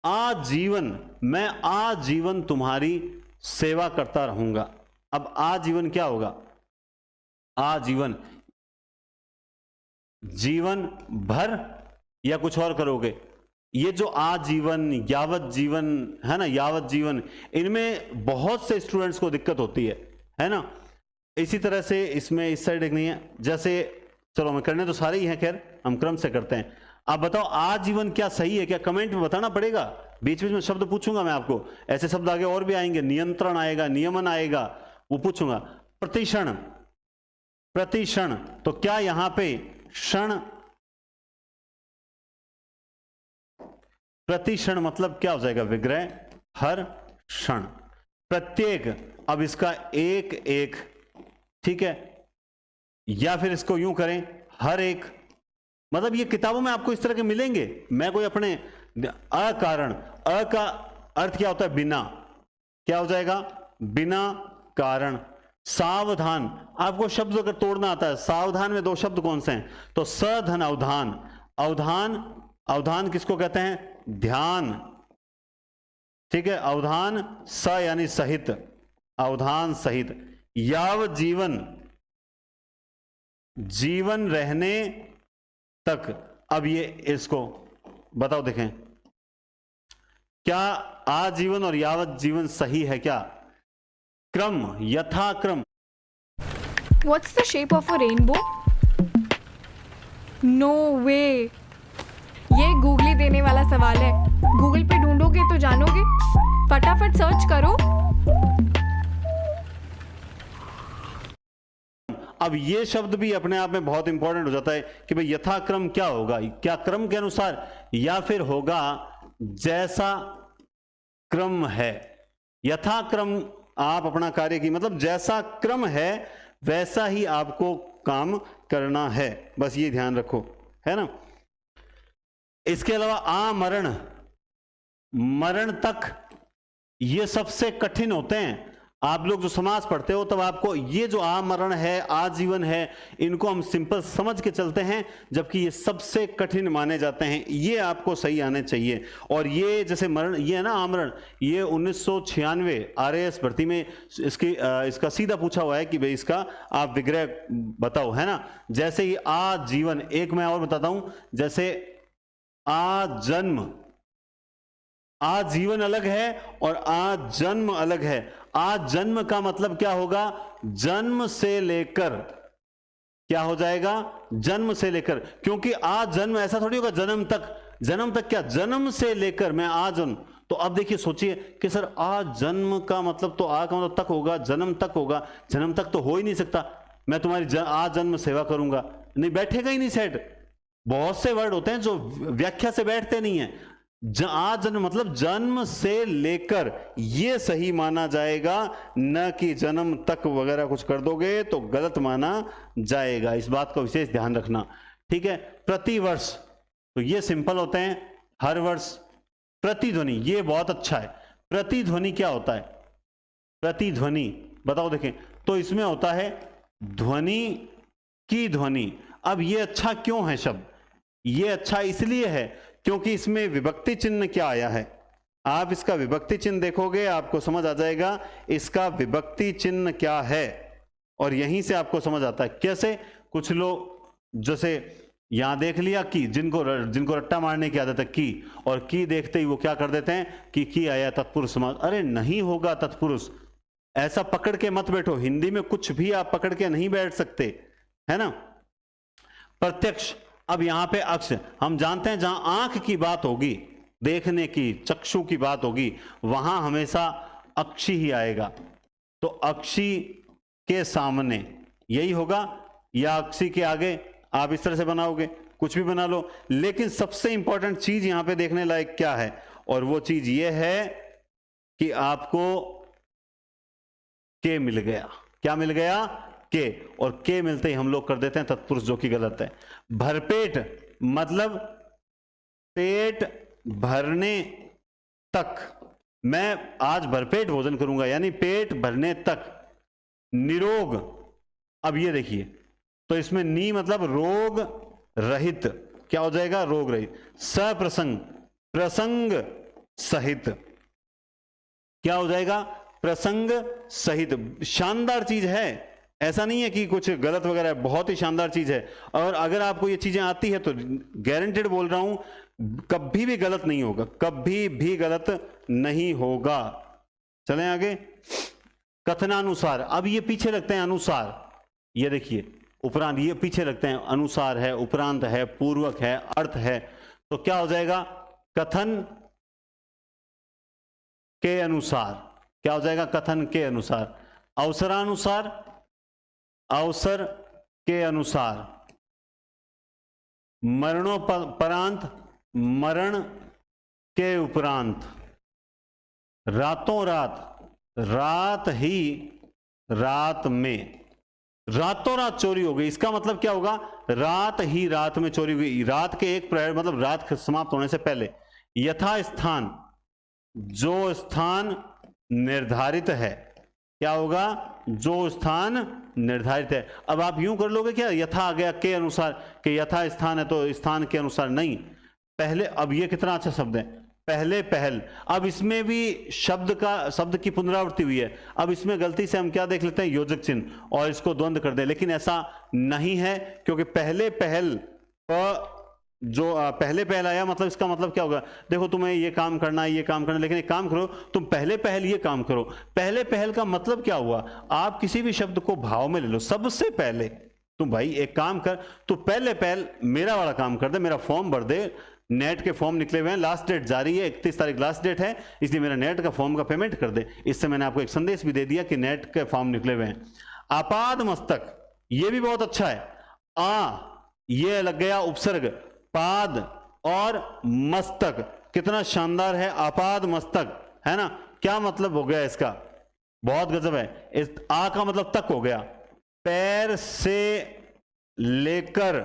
A: आजीवन, मैं आजीवन तुम्हारी सेवा करता रहूंगा। अब आजीवन क्या होगा? आजीवन, जीवन भर या कुछ और करोगे? ये जो आजीवन, यावत जीवन है ना, यावत जीवन, इनमें बहुत से स्टूडेंट्स को दिक्कत होती है ना। इसी तरह से इसमें इस साइड एक नहीं है, जैसे चलो मैं करने तो सारे ही हैं, खैर हम क्रम से करते हैं। आप बताओ आजीवन क्या सही है क्या? कमेंट में बताना पड़ेगा, बीच बीच में शब्द पूछूंगा मैं आपको, ऐसे शब्द आगे और भी आएंगे, नियंत्रण आएगा, नियमन आएगा, वो पूछूंगा। प्रतिक्षण, प्रतिक्षण, तो क्या यहां पे क्षण, प्रतिक्षण मतलब क्या हो जाएगा, विग्रह, हर क्षण। प्रत्येक, अब इसका एक एक, ठीक है, या फिर इसको यूं करें, हर एक, मतलब ये किताबों में आपको इस तरह के मिलेंगे। मैं कोई अपने अकारण, अ का अर्थ क्या होता है, बिना, क्या हो जाएगा, बिना कारण। सावधान, आपको शब्द अगर तोड़ना आता है, सावधान में दो शब्द कौन से हैं, तो सधन अवधान। अवधान, अवधान किसको कहते हैं, ध्यान, ठीक है, अवधान स यानी सहित, अवधान सहित। याव जीवन, जीवन रहने तक। अब ये इसको बताओ, देखें क्या आजीवन और यावत जीवन सही है क्या? क्रम, यथाक्रम।
C: What's the shape of a rainbow? No way. ये गूगली देने वाला सवाल है। गूगल पे ढूंढोगे तो जानोगे। फटाफट सर्च करो।
A: अब ये शब्द भी अपने आप में बहुत इंपॉर्टेंट हो जाता है कि भाई यथाक्रम क्या होगा, क्या क्रम के अनुसार, या फिर होगा जैसा क्रम है। यथाक्रम आप अपना कार्य की, मतलब जैसा क्रम है वैसा ही आपको काम करना है, बस ये ध्यान रखो, है ना। इसके अलावा आमरण, मरण तक, ये सबसे कठिन होते हैं। आप लोग जो समास पढ़ते हो तब आपको ये जो आमरण है, आजीवन है, इनको हम सिंपल समझ के चलते हैं, जबकि ये सबसे कठिन माने जाते हैं। ये आपको सही आने चाहिए। और ये जैसे मरण, ये है ना आमरण, ये 1996 RAS भर्ती में इसका सीधा पूछा हुआ है कि भाई इसका आप विग्रह बताओ, है ना। जैसे ये आजीवन, एक मैं और बताता हूं, जैसे आजन्म, आजीवन अलग है और आजन्म अलग है। आजन्म का मतलब क्या होगा, जन्म से लेकर, क्या हो जाएगा, जन्म से लेकर, क्योंकि आजन्म ऐसा थोड़ी होगा जन्म तक। जन्म तक क्या, जन्म से लेकर, मैं आजन्म। तो अब देखिए सोचिए कि सर आजन्म का मतलब, तो आ का मतलब तक होगा, जन्म तक होगा, जन्म तक तो हो ही नहीं सकता। मैं तुम्हारी आजन्म सेवा करूंगा, नहीं बैठेगा ही नहीं सेट। बहुत से वर्ड होते हैं जो व्याख्या से बैठते नहीं है। आजन्म मतलब जन्म से लेकर, ये सही माना जाएगा, न कि जन्म तक वगैरह कुछ कर दोगे तो गलत माना जाएगा। इस बात का विशेष ध्यान रखना, ठीक है। प्रतिवर्ष, तो ये सिंपल होते हैं, हर वर्ष। प्रतिध्वनि, ये बहुत अच्छा है। प्रतिध्वनि क्या होता है? प्रतिध्वनि बताओ, देखें तो इसमें होता है ध्वनि की ध्वनि। अब ये अच्छा क्यों है शब्द? ये अच्छा इसलिए है क्योंकि इसमें विभक्ति चिन्ह क्या आया है। आप इसका विभक्ति चिन्ह देखोगे आपको समझ आ जाएगा इसका विभक्ति चिन्ह क्या है, और यहीं से आपको समझ आता है कैसे। कुछ लोग जैसे यहां देख लिया कि जिनको रट्टा मारने की आदत है की, और की देखते ही वो क्या कर देते हैं कि की आया तत्पुरुष समास। अरे नहीं होगा तत्पुरुष, ऐसा पकड़ के मत बैठो। हिंदी में कुछ भी आप पकड़ के नहीं बैठ सकते, है ना। प्रत्यक्ष, अब यहां पे अक्ष, हम जानते हैं जहां आंख की बात होगी, देखने की, चक्षु की बात होगी, वहां हमेशा अक्षी ही आएगा। तो अक्षी के सामने यही होगा, या अक्षी के आगे, आप इस तरह से बनाओगे, कुछ भी बना लो। लेकिन सबसे इंपॉर्टेंट चीज यहां पे देखने लायक क्या है, और वो चीज ये है कि आपको के मिल गया। क्या मिल गया? के, और के मिलते ही हम लोग कर देते हैं तत्पुरुष, जो कि गलत है। भरपेट मतलब पेट भरने तक, मैं आज भरपेट भोजन करूंगा, यानी पेट भरने तक। निरोग, अब ये देखिए, तो इसमें नी मतलब रोग रहित, क्या हो जाएगा? रोग रहित। सप्रसंग, प्रसंग सहित, क्या हो जाएगा? प्रसंग सहित। शानदार चीज है, ऐसा नहीं है कि कुछ गलत वगैरह है, बहुत ही शानदार चीज है। और अगर आपको ये चीजें आती है तो गारंटेड बोल रहा हूं, कभी भी गलत नहीं होगा, कभी भी गलत नहीं होगा। चलें आगे। कथनानुसार, अब ये पीछे लगते हैं अनुसार, ये देखिए उपरांत, ये पीछे लगते हैं, अनुसार है, उपरांत है, पूर्वक है, अर्थ है। तो क्या हो जाएगा? कथन के अनुसार, क्या हो जाएगा? कथन के अनुसार। अवसरानुसार, अवसर के अनुसार। मरणोपरांत, मरण के उपरांत। रातों रात, रात ही रात में। रातों रात चोरी हो गई, इसका मतलब क्या होगा? रात ही रात में चोरी हुई, रात के एक प्रहर, मतलब रात समाप्त होने से पहले। यथा स्थान, जो स्थान निर्धारित है, क्या होगा? जो स्थान निर्धारित है। अब आप यूं कर लोगे क्या, यथा आ गया के अनुसार, कि यथा स्थान है तो स्थान के अनुसार, नहीं, पहले। अब ये कितना अच्छा शब्द है, पहले पहल। अब इसमें भी शब्द की पुनरावृत्ति हुई है। अब इसमें गलती से हम क्या देख लेते हैं? योजक चिन्ह, और इसको द्वंद्व कर दे, लेकिन ऐसा नहीं है, क्योंकि पहले पहल जो पहले पहल आया, मतलब इसका मतलब क्या होगा? देखो तुम्हें ये काम करना है, ये काम करना है, लेकिन एक काम करो, तुम पहले पहल ये काम करो। पहले पहल का मतलब क्या हुआ? आप किसी भी शब्द को भाव में ले लो, सबसे पहले तुम भाई एक काम कर, तू पहले पहल मेरा वाला काम कर दे, मेरा फॉर्म भर दे। नेट के फॉर्म निकले हुए हैं, लास्ट डेट जारी है, 31 तारीख लास्ट डेट है, इसलिए मेरा नेट का फॉर्म का पेमेंट कर दे। इससे मैंने आपको एक संदेश भी दे दिया कि नेट के फॉर्म निकले हुए हैं। आपाद मस्तक, ये भी बहुत अच्छा है। ये लग गया उपसर्ग, पाद और मस्तक, कितना शानदार है, आपाद मस्तक, है ना। क्या मतलब हो गया इसका? बहुत गजब है। इस आ का मतलब तक हो गया, पैर से लेकर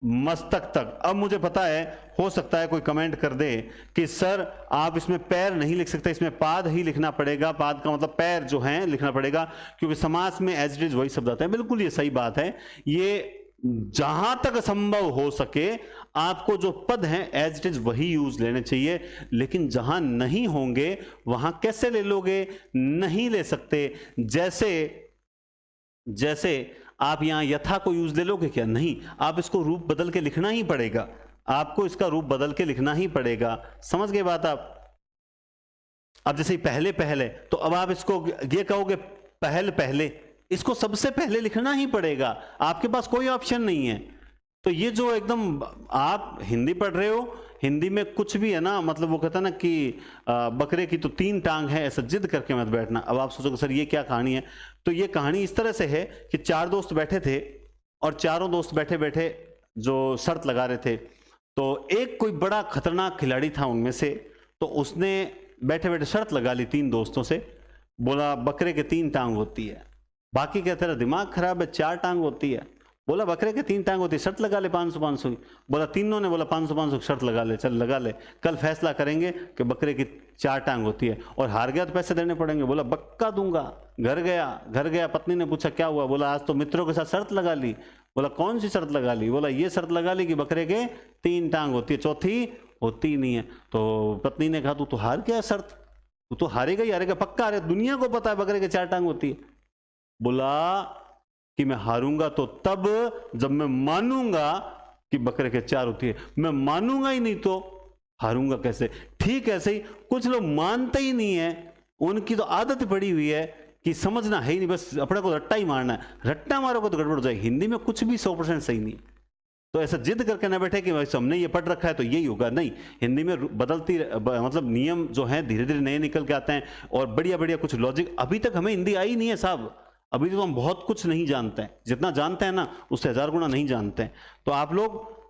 A: मस्तक तक। अब मुझे पता है, हो सकता है कोई कमेंट कर दे कि सर आप इसमें पैर नहीं लिख सकते, इसमें पाद ही लिखना पड़ेगा, पाद का मतलब पैर जो है लिखना पड़ेगा, क्योंकि समास में एज इट इज वही शब्द आता है। बिल्कुल ये सही बात है। ये जहां तक संभव हो सके आपको जो पद हैं एज इट इज वही यूज लेने चाहिए, लेकिन जहां नहीं होंगे वहां कैसे ले लोगे? नहीं ले सकते। जैसे आप यहां यथा को यूज ले लोगे क्या? नहीं, आप इसको रूप बदल के लिखना ही पड़ेगा, आपको इसका रूप बदल के लिखना ही पड़ेगा। समझ गए बात आप? अब जैसे पहले पहले, तो अब आप इसको ये कहोगे पहल पहले, इसको सबसे पहले लिखना ही पड़ेगा, आपके पास कोई ऑप्शन नहीं है। तो ये जो एकदम आप हिंदी पढ़ रहे हो, हिंदी में कुछ भी है ना, मतलब वो कहता है ना कि बकरे की तो 3 टांग है, ऐसा जिद करके मत बैठना। अब आप सोचोगे सर ये क्या कहानी है? तो ये कहानी इस तरह से है कि 4 दोस्त बैठे थे, और चारों दोस्त बैठे बैठे जो शर्त लगा रहे थे, तो एक कोई बड़ा खतरनाक खिलाड़ी था उनमें से, तो उसने बैठे बैठे शर्त लगा ली 3 दोस्तों से, बोला बकरे के 3 टांग होती है। बाकी कहते तेरा दिमाग खराब है, 4 टांग होती है। बोला बकरे के 3 टांग होती है, शर्त लगा ले 500-500 की। बोला तीनों ने बोला 500-500 की शर्त लगा ले, चल लगा ले, कल फैसला करेंगे कि बकरे की 4 टांग होती है, और हार गया तो पैसे देने पड़ेंगे। बोला बक्का दूंगा। घर गया, पत्नी ने पूछा क्या हुआ? बोला आज तो मित्रों के साथ शर्त लगा ली। बोला कौन सी शर्त लगा ली? बोला ये शर्त लगा ली कि बकरे के 3 टांग होती है, चौथी होती नहीं है। तो पत्नी ने कहा तू तो हार गया शर्त, तू तो हारेगा ही हारेगा, पक्का हारे, दुनिया को पता है बकरे के 4 टांग होती है। बोला कि मैं हारूंगा तो तब जब मैं मानूंगा कि बकरे के 4 होती है, मैं मानूंगा ही नहीं तो हारूंगा कैसे? ठीक ऐसे ही कुछ लोग मानते ही नहीं है, उनकी तो आदत पड़ी हुई है कि समझना है ही नहीं, बस अपने को रट्टा ही मारना है, रट्टा मारोगे तो गड़बड़ हो जाएगी। हिंदी में कुछ भी 100% सही नहीं, तो ऐसा जिद करके ना बैठे कि भाई हमने ये पढ़ रखा है तो यही होगा, नहीं। हिंदी में बदलती मतलब नियम जो हैं धीरे धीरे नए निकल के आते हैं, और बढ़िया बढ़िया कुछ लॉजिक। अभी तक हमें हिंदी आई नहीं है साहब, अभी तो हम बहुत कुछ नहीं जानते हैं, जितना जानते हैं ना उससे 1000 गुना नहीं जानते हैं। तो आप लोग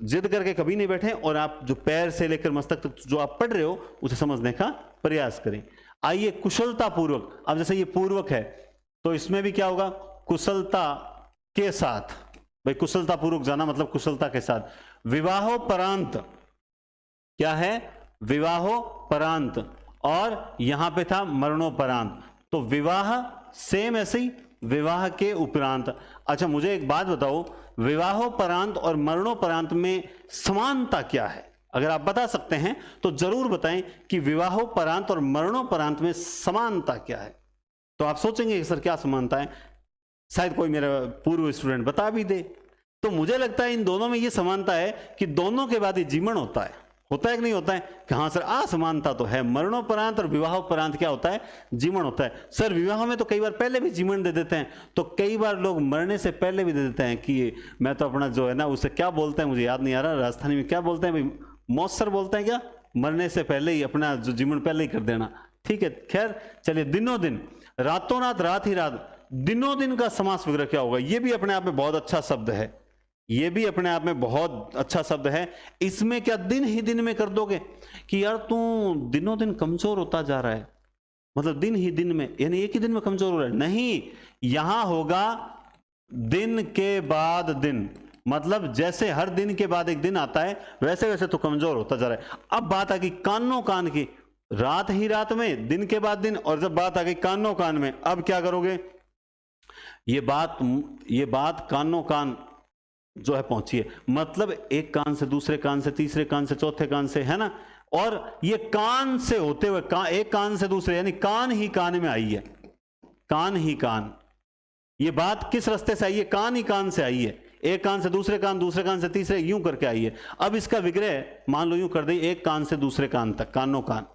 A: जिद करके कभी नहीं बैठे, और आप जो पैर से लेकर मस्तक तक जो आप पढ़ रहे हो उसे समझने का प्रयास करें। आइए कुशलता पूर्वक, अब जैसे ये पूर्वक है तो इसमें भी क्या होगा? कुशलता के साथ। भाई कुशलता पूर्वक जाना मतलब कुशलता के साथ। विवाहोपरांत क्या है? विवाहोपरांत, और यहां पे था मरणोपरांत। तो विवाह सेम ऐसे ही, विवाह के उपरांत। अच्छा मुझे एक बात बताओ, विवाहोपरांत और मरणोपरांत में समानता क्या है? अगर आप बता सकते हैं तो जरूर बताएं कि विवाहोपरांत और मरणोपरांत में समानता क्या है। तो आप सोचेंगे कि सर क्या समानता है, शायद कोई मेरा पूर्व स्टूडेंट बता भी दे। तो मुझे लगता है इन दोनों में ये समानता है कि दोनों के बाद ही जीवन होता है कि नहीं होता है? कि हाँ सर असमानता तो है, मरणोपरांत और विवाहोपरांत क्या होता है? जीवन होता है। सर विवाह में तो कई बार पहले भी जीवन दे देते हैं, तो कई बार लोग मरने से पहले भी दे देते हैं कि मैं तो अपना जो है ना, उसे क्या बोलते हैं मुझे याद नहीं आ रहा, राजस्थानी में क्या बोलते हैं भाई, मौसर बोलते हैं क्या? मरने से पहले ही अपना जो जीवन पहले ही कर देना। ठीक है, खैर चलिए। दिनों दिन, रातों रात, रात ही रात, दिनों दिन का समास विग्रह क्या होगा? ये भी अपने आप में बहुत अच्छा शब्द है, ये भी अपने आप में बहुत अच्छा शब्द है। इसमें क्या दिन ही दिन में कर दोगे कि यार तू दिनों दिन कमजोर होता जा रहा है, मतलब दिन ही दिन में, यानी एक ही दिन में कमजोर हो रहा है? नहीं, यहां होगा दिन के बाद दिन, मतलब जैसे हर दिन के बाद एक दिन आता है वैसे वैसे तो कमजोर होता जा रहा है। अब बात आ गई कानों कान की, रात ही रात में, दिन के बाद दिन, और जब बात आ गई कानों कान में, अब क्या करोगे? ये बात कानों कान जो है पहुंची है, मतलब एक कान से दूसरे कान से, तीसरे कान से, चौथे कान से, है ना? और ये कान से होते हुए एक कान से दूसरे, यानी कान ही कान में आई है, कान ही कान। ये बात किस रास्ते से आई है? कान ही कान से आई है, एक कान से दूसरे कान, दूसरे कान से तीसरे, यूं करके आई है। अब इसका विग्रह मान लो यूं कर दे, एक कान से दूसरे कान तक, कानों कान,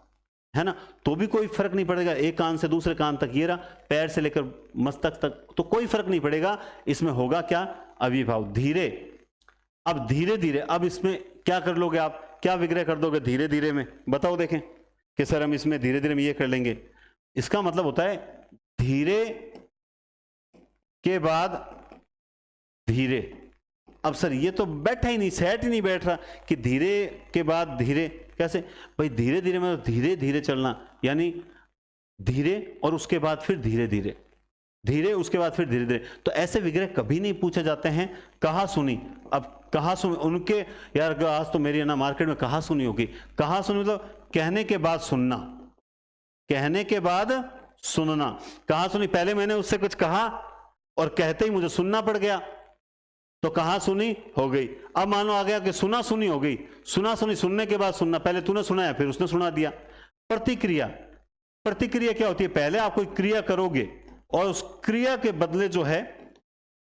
A: है ना? तो भी कोई फर्क नहीं पड़ेगा, एक कान से दूसरे कान तक, ये रहा, पैर से लेकर मस्तक तक, तो कोई फर्क नहीं पड़ेगा। इसमें होगा क्या? अविभाव, धीरे। अब धीरे धीरे, अब इसमें क्या कर लोगे आप? क्या विग्रह कर दोगे धीरे धीरे में? बताओ देखें कि सर हम इसमें धीरे धीरे में ये कर लेंगे। इसका मतलब होता है धीरे के बाद धीरे। अब सर ये तो बैठा ही नहीं, सेट ही नहीं बैठ रहा कि धीरे के बाद धीरे कैसे? भाई धीरे धीरे मतलब धीरे धीरे चलना, यानी धीरे और उसके बाद फिर धीरे धीरे, धीरे उसके बाद फिर धीरे धीरे। तो ऐसे विग्रह कभी नहीं पूछे जाते हैं। कहा सुनी, अब कहा सुनी उनके, यार आज तो मेरी ना मार्केट में कहा सुनी होगी। कहा सुनी मतलब कहने के बाद सुनना, कहने के बाद सुनना। कहा सुनी, पहले मैंने उससे कुछ कहा और कहते ही मुझे सुनना पड़ गया, तो कहा सुनी हो गई। अब मानो आ गया कि सुना सुनी हो गई, सुना सुनी, सुनने के बाद सुनना, पहले तूने सुनाया फिर उसने सुना दिया। प्रतिक्रिया, प्रतिक्रिया क्या होती है? पहले आप कोई क्रिया करोगे और उस क्रिया के बदले जो है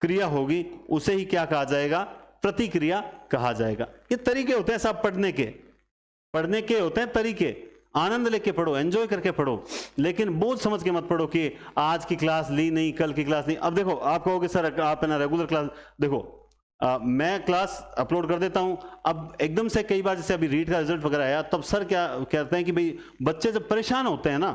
A: क्रिया होगी, उसे ही क्या कहा जाएगा? प्रतिक्रिया कहा जाएगा। ये तरीके होते हैं सब पढ़ने के होते हैं तरीके। आनंद लेके पढ़ो, एंजॉय करके पढ़ो, लेकिन बोझ समझ के मत पढ़ो कि आज की क्लास ली नहीं, कल की क्लास नहीं। अब देखो आप कहोगे सर आप है ना रेगुलर क्लास, देखो मैं क्लास अपलोड कर देता हूं, अब एकदम से कई बार जैसे अभी रीट का रिजल्ट वगैरह आया, तब सर क्या कहते हैं कि भाई बच्चे जब परेशान होते हैं ना,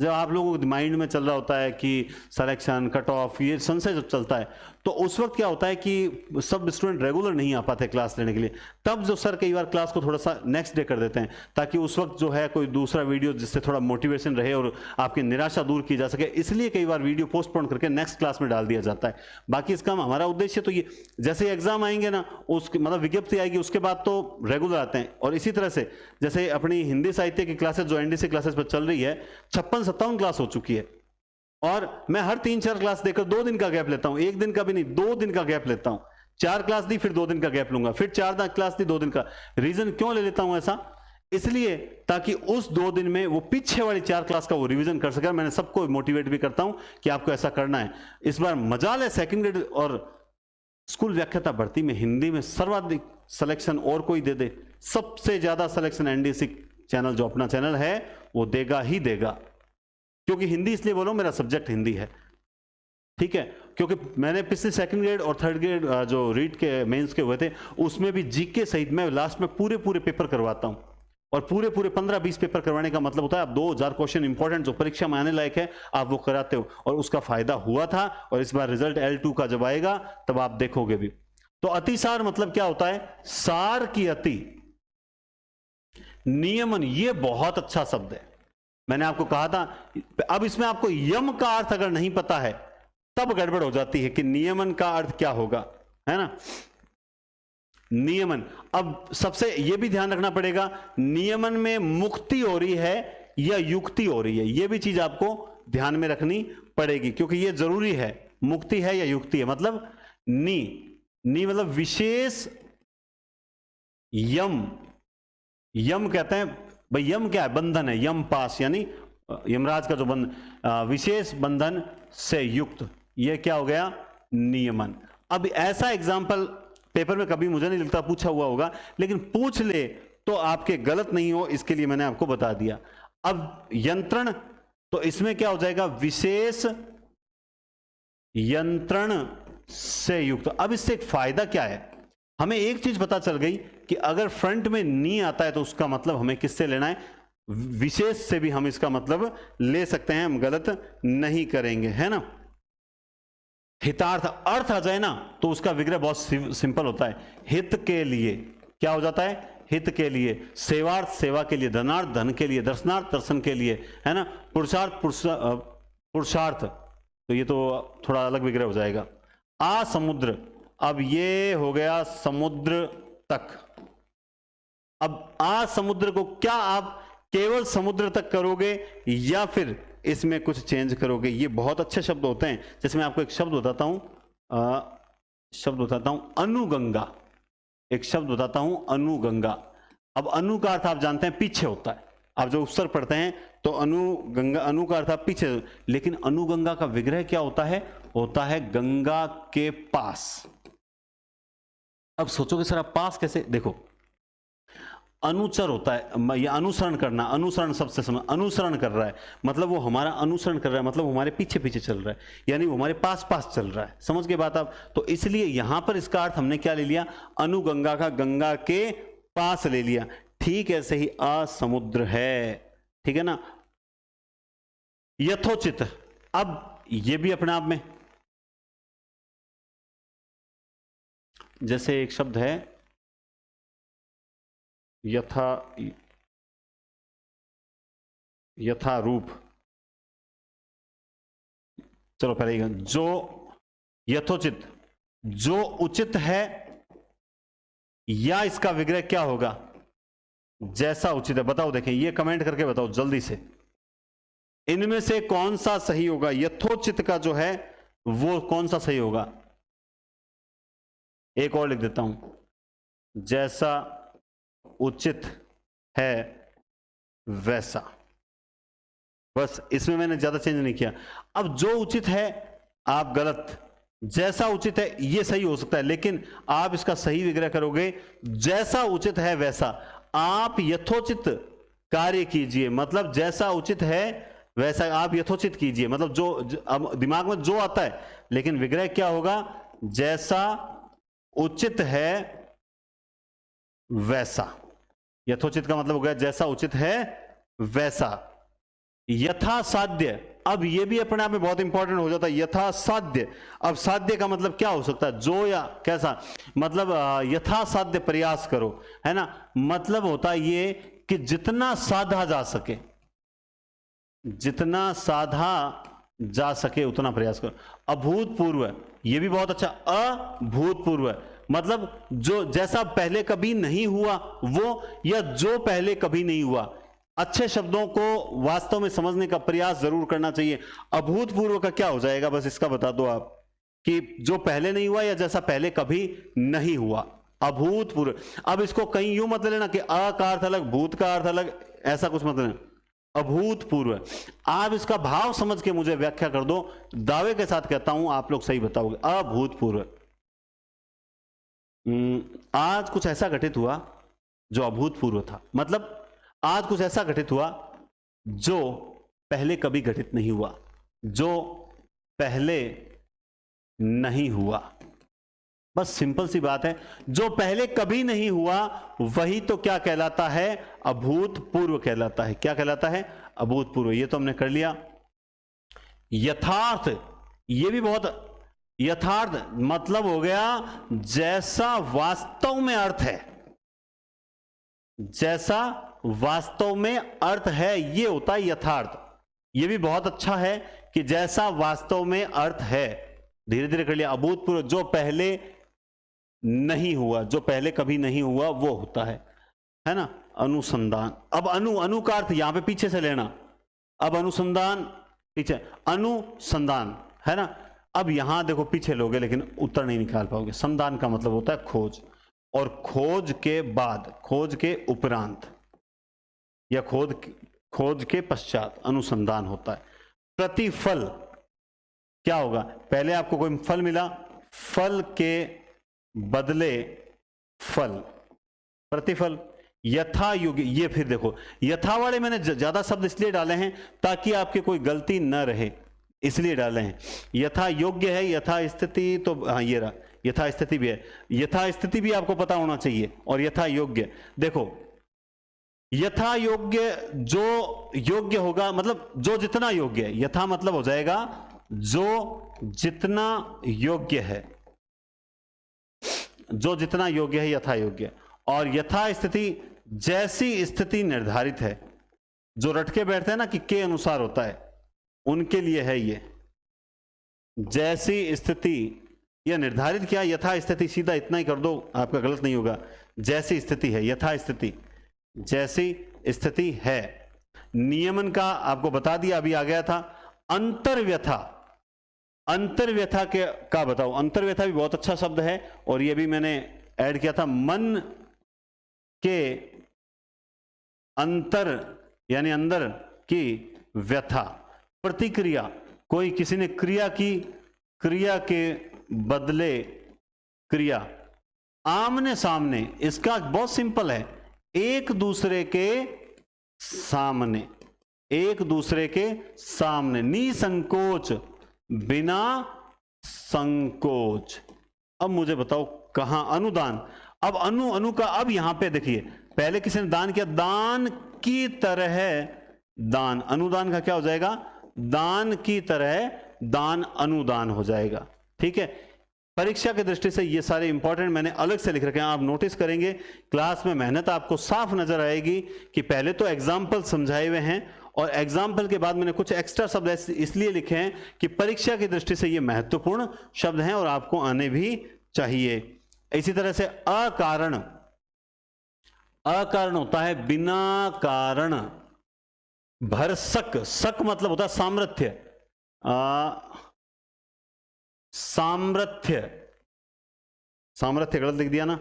A: जब आप लोगों के माइंड में चल रहा होता है कि सिलेक्शन कट ऑफ ये संशय जब चलता है, तो उस वक्त क्या होता है कि सब स्टूडेंट रेगुलर नहीं आ पाते क्लास लेने के लिए। तब जो सर कई बार क्लास को थोड़ा सा नेक्स्ट डे कर देते हैं, ताकि उस वक्त जो है कोई दूसरा वीडियो जिससे थोड़ा मोटिवेशन रहे और आपकी निराशा दूर की जा सके, इसलिए कई बार वीडियो पोस्टपोन करके नेक्स्ट क्लास में डाल दिया जाता है। बाकी इसका हमारा उद्देश्य तो ये, जैसे एग्जाम आएंगे ना, उसकी मतलब विज्ञप्ति आएगी उसके बाद तो रेगुलर आते हैं। और इसी तरह से जैसे अपनी हिंदी साहित्य की क्लासेस जो एनडीसी क्लासेस पर चल रही है, 56-57 क्लास हो चुकी है, और मैं हर 3-4 क्लास देकर 2 दिन का गैप लेता हूं, 1 दिन का भी नहीं, 2 दिन का गैप लेता हूं। 4 क्लास दी फिर 2 दिन का गैप लूंगा, फिर 4 क्लास दी 2 दिन का। रीजन क्यों ले लेता हूं ऐसा? इसलिए ताकि उस 2 दिन में वो पीछे वाली 4 क्लास का वो रिवीजन कर सके। मैंने सबको मोटिवेट भी करता हूं कि आपको ऐसा करना है। इस बार मजाल है सेकंड ग्रेड और स्कूल व्याख्याता भर्ती में हिंदी में सर्वाधिक सिलेक्शन और कोई दे दे, सबसे ज्यादा सिलेक्शन एनडीसी चैनल जो अपना चैनल है वो देगा ही देगा। क्योंकि हिंदी इसलिए बोलो, मेरा सब्जेक्ट हिंदी है, ठीक है। क्योंकि मैंने पिछले सेकंड ग्रेड और थर्ड ग्रेड जो रीड के मेंस के हुए थे, उसमें भी जीके सहित मैं लास्ट में पूरे पेपर करवाता हूं। और पूरे 15-20 पेपर करवाने का मतलब होता है आप 2000 क्वेश्चन इंपॉर्टेंट जो परीक्षा में आने लायक है आप वो कराते हो, और उसका फायदा हुआ था। और इस बार रिजल्ट L2 का जब आएगा तब आप देखोगे भी। तो अतिसार मतलब क्या होता है? सार की अति, नियमन, ये बहुत अच्छा शब्द है। मैंने आपको कहा था, अब इसमें आपको यम का अर्थ अगर नहीं पता है तब गड़बड़ हो जाती है कि नियमन का अर्थ क्या होगा, है ना। नियमन, अब सबसे यह भी ध्यान रखना पड़ेगा, नियमन में मुक्ति हो रही है या युक्ति हो रही है, यह भी चीज आपको ध्यान में रखनी पड़ेगी, क्योंकि यह जरूरी है। मुक्ति है या युक्ति है, मतलब नी मतलब विशेष यम। यम कहते हैं भाई, यम क्या है? बंधन है, यम पास, यानी यमराज का जो बंधन, विशेष बंधन से युक्त, यह क्या हो गया? नियमन। अब ऐसा एग्जाम्पल पेपर में कभी मुझे नहीं लगता पूछा हुआ होगा, लेकिन पूछ ले तो आपके गलत नहीं हो, इसके लिए मैंने आपको बता दिया। अब यंत्रण, तो इसमें क्या हो जाएगा? विशेष यंत्रण से युक्त। अब इससे एक फायदा क्या है? हमें एक चीज पता चल गई कि अगर फ्रंट में नी आता है तो उसका मतलब हमें किससे लेना है? विशेष से भी हम इसका मतलब ले सकते हैं, हम गलत नहीं करेंगे, है ना। हितार्थ, अर्थ आ जाए ना तो उसका विग्रह बहुत सिंपल होता है। हित के लिए क्या हो जाता है? हित के लिए। सेवार्थ, सेवा के लिए। धनार्थ, धन के लिए। दर्शनार्थ, दर्शन के लिए, है ना। पुरुषार्थ, पुरुषार्थ, तो ये तो थोड़ा अलग विग्रह हो जाएगा। आ समुद्र, अब ये हो गया समुद्र तक। अब आ समुद्र को क्या आप केवल समुद्र तक करोगे या फिर इसमें कुछ चेंज करोगे? ये बहुत अच्छे शब्द होते हैं। जैसे मैं आपको एक शब्द बताता हूं, अनुगंगा। एक शब्द बताता हूं, अनुगंगा। अब अनु का अर्थ आप जानते हैं पीछे होता है, आप जो उत्सर पढ़ते हैं तो अनुगंगा, अनु का अर्थ पीछे, लेकिन अनुगंगा का विग्रह क्या होता है? होता है गंगा के पास। अब सोचोगे सर आप पास कैसे? देखो, अनुचर होता है, ये अनुसरण करना, अनुसरण सबसे समझ, अनुसरण कर रहा है मतलब वो हमारा अनुसरण कर रहा है, मतलब वो हमारे पीछे पीछे चल रहा है, यानी वो हमारे पास पास चल रहा है। समझ गए बात आप? तो इसलिए यहां पर इसका अर्थ हमने क्या ले लिया? अनुगंगा का गंगा के पास ले लिया। ठीक ऐसे ही असमुद्र है, ठीक है ना। यथोचित, अब ये भी अपने आप में, जैसे एक शब्द है यथा रूप। चलो पहले जो यथोचित, जो उचित है, या इसका विग्रह क्या होगा? जैसा उचित है। बताओ, देखें, ये कमेंट करके बताओ जल्दी से, इनमें से कौन सा सही होगा? यथोचित का जो है वो कौन सा सही होगा? एक और लिख देता हूं, जैसा उचित है वैसा। बस इसमें मैंने ज्यादा चेंज नहीं किया। अब जो उचित है आप गलत, जैसा उचित है ये सही हो सकता है, लेकिन आप इसका सही विग्रह करोगे जैसा उचित है वैसा। आप यथोचित कार्य कीजिए, मतलब जैसा उचित है वैसा आप यथोचित कीजिए, मतलब जो अब दिमाग में जो आता है, लेकिन विग्रह क्या होगा? जैसा उचित है वैसा। यथोचित का मतलब हो गया जैसा उचित है वैसा, यथा साध्य, अब ये भी अपने आप में बहुत इंपॉर्टेंट हो जाता है। यथा साध्य, अब साध्य का मतलब क्या हो सकता है? जो या कैसा, मतलब यथा साध्य प्रयास करो, है ना। मतलब होता है ये कि जितना साधा जा सके, जितना साधा जा सके उतना प्रयास करो। अभूतपूर्व, ये भी बहुत अच्छा। अभूतपूर्व मतलब जो जैसा पहले कभी नहीं हुआ वो, या जो पहले कभी नहीं हुआ। अच्छे शब्दों को वास्तव में समझने का प्रयास जरूर करना चाहिए। अभूतपूर्व का क्या हो जाएगा, बस इसका बता दो आप, कि जो पहले नहीं हुआ या जैसा पहले कभी नहीं हुआ, अभूतपूर्व। अब इसको कहीं यूं मत लेना कि अ का अर्थ अलग, भूत का अर्थ अलग, ऐसा कुछ मत लेना। अभूतपूर्व, आप इसका भाव समझ के मुझे व्याख्या कर दो। दावे के साथ कहता हूं आप लोग सही बताओगे। अभूतपूर्व, आज कुछ ऐसा घटित हुआ जो अभूतपूर्व था। मतलब आज कुछ ऐसा घटित हुआ जो पहले कभी घटित नहीं हुआ, जो पहले नहीं हुआ। बस सिंपल सी बात है, जो पहले कभी नहीं हुआ वही तो क्या कहलाता है? अभूतपूर्व कहलाता है। क्या कहलाता है? अभूतपूर्व। ये तो हमने कर लिया। यथार्थ, ये भी बहुत, यथार्थ मतलब हो गया जैसा वास्तव में अर्थ है, जैसा वास्तव में अर्थ है, ये होता है यथार्थ। ये भी बहुत अच्छा है कि जैसा वास्तव में अर्थ है, धीरे धीरे कर लिया। अभूतपूर्व, जो पहले नहीं हुआ, जो पहले कभी नहीं हुआ वो होता है ना। अनुसंधान, अब अनु का अर्थ यहां पे पीछे से लेना। अब अनुसंधान पीछे, अनुसंधान है ना। अब यहां देखो पीछे लोगे लेकिन उत्तर नहीं निकाल पाओगे। संधान का मतलब होता है खोज, और खोज के बाद, खोज के उपरांत या खोज के पश्चात अनुसंधान होता है। प्रतिफल क्या होगा? पहले आपको कोई फल मिला, फल के बदले फल, प्रतिफल। यथा योग्य, ये फिर देखो यथा वाले मैंने ज्यादा शब्द इसलिए डाले हैं ताकि आपके कोई गलती न रहे, इसलिए डाले हैं। यथा योग्य है, यथा स्थिति, तो हाँ ये रहा, यथा स्थिति भी है। यथा स्थिति भी आपको पता होना चाहिए, और यथा योग्य। देखो यथा योग्य, जो योग्य होगा मतलब जो जितना योग्य है, यथा मतलब हो जाएगा जो जितना योग्य है, जो जितना योग्य है यथा योग्य। और यथा स्थिति, जैसी स्थिति निर्धारित है। जो रटके बैठते हैं ना कि के अनुसार होता है, उनके लिए है ये। जैसी स्थिति, यह निर्धारित किया, यथा स्थिति सीधा इतना ही कर दो, आपका गलत नहीं होगा। जैसी स्थिति है, यथा स्थिति, जैसी स्थिति है। नियमन का आपको बता दिया, अभी आ गया था। अंतर्व्यथा, अंतर्व्यथा के का बताओ। अंतर्व्यथा भी बहुत अच्छा शब्द है, और यह भी मैंने ऐड किया था। मन के अंतर यानी अंदर की व्यथा। प्रतिक्रिया, कोई किसी ने क्रिया की, क्रिया के बदले क्रिया। आमने सामने, इसका बहुत सिंपल है, एक दूसरे के सामने, एक दूसरे के सामने। निसंकोच, बिना संकोच। अब मुझे बताओ कहां? अनुदान। अब अनु का, अब यहां पे देखिए, पहले किसी ने दान किया, दान की तरह दान। अनुदान का क्या हो जाएगा? दान की तरह दान, अनुदान हो जाएगा। ठीक है। परीक्षा की दृष्टि से ये सारे इंपॉर्टेंट मैंने अलग से लिख रखे हैं, आप नोटिस करेंगे क्लास में मेहनत आपको साफ नजर आएगी कि पहले तो एग्जाम्पल समझाए हुए हैं, और एग्जाम्पल के बाद मैंने कुछ एक्स्ट्रा शब्द इसलिए लिखे हैं कि परीक्षा की दृष्टि से ये महत्वपूर्ण शब्द हैं और आपको आने भी चाहिए। इसी तरह से अकारण, अकारण होता है बिना कारण। भरसक, सक मतलब होता है सामर्थ्य, सामर्थ्य, सामर्थ्य गलत लिख दिया ना,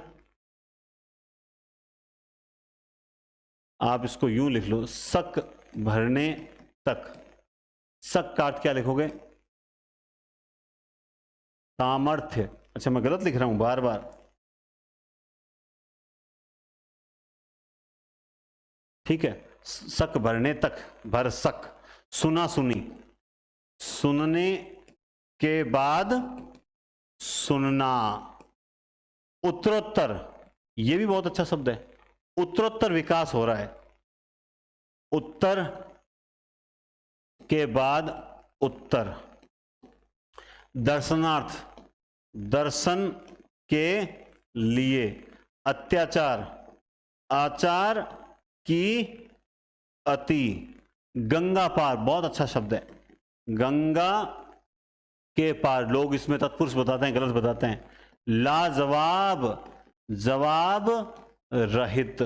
A: आप इसको यूं लिख लो, सक भरने तक। सक का अर्थ क्या लिखोगे? सामर्थ्य। अच्छा मैं गलत लिख रहा हूं बार बार, ठीक है। सक भरने तक, भर सक। सुना सुनी, सुनने के बाद सुनना। उत्तरोत्तर, यह भी बहुत अच्छा शब्द है। उत्तरोत्तर विकास हो रहा है, उत्तर के बाद उत्तर। दर्शनार्थ, दर्शन के लिए। अत्याचार, आचार की अति। गंगा पार, बहुत अच्छा शब्द है, गंगा के पार। लोग इसमें तत्पुरुष बताते हैं, गलत बताते हैं। लाजवाब, जवाब रहित।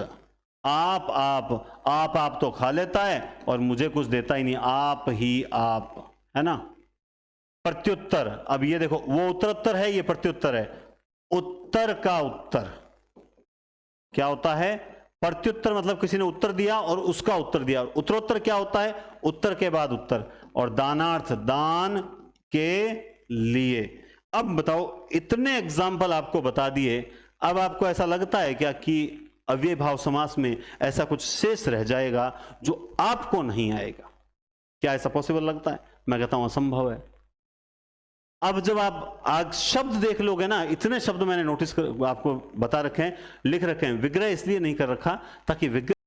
A: आप तो खा लेता है और मुझे कुछ देता ही नहीं, आप ही आप, है ना। प्रत्युत्तर, अब ये देखो, वो उत्तरोत्तर है, ये प्रत्युत्तर है। उत्तर का उत्तर क्या होता है? प्रत्युत्तर मतलब किसी ने उत्तर दिया और उसका उत्तर दिया। उत्तरोत्तर क्या होता है? उत्तर के बाद उत्तर। और दानार्थ, दान के लिए। अब बताओ, इतने एग्जाम्पल आपको बता दिए, अब आपको ऐसा लगता है क्या कि अव्यय भाव समास में ऐसा कुछ शेष रह जाएगा जो आपको नहीं आएगा? क्या ऐसा पॉसिबल लगता है? मैं कहता हूं असंभव है। अब जब आप आज शब्द देख लोगे ना, इतने शब्द मैंने नोटिस आपको बता रखे हैं, लिख रखे हैं। विग्रह इसलिए नहीं कर रखा ताकि विग्रह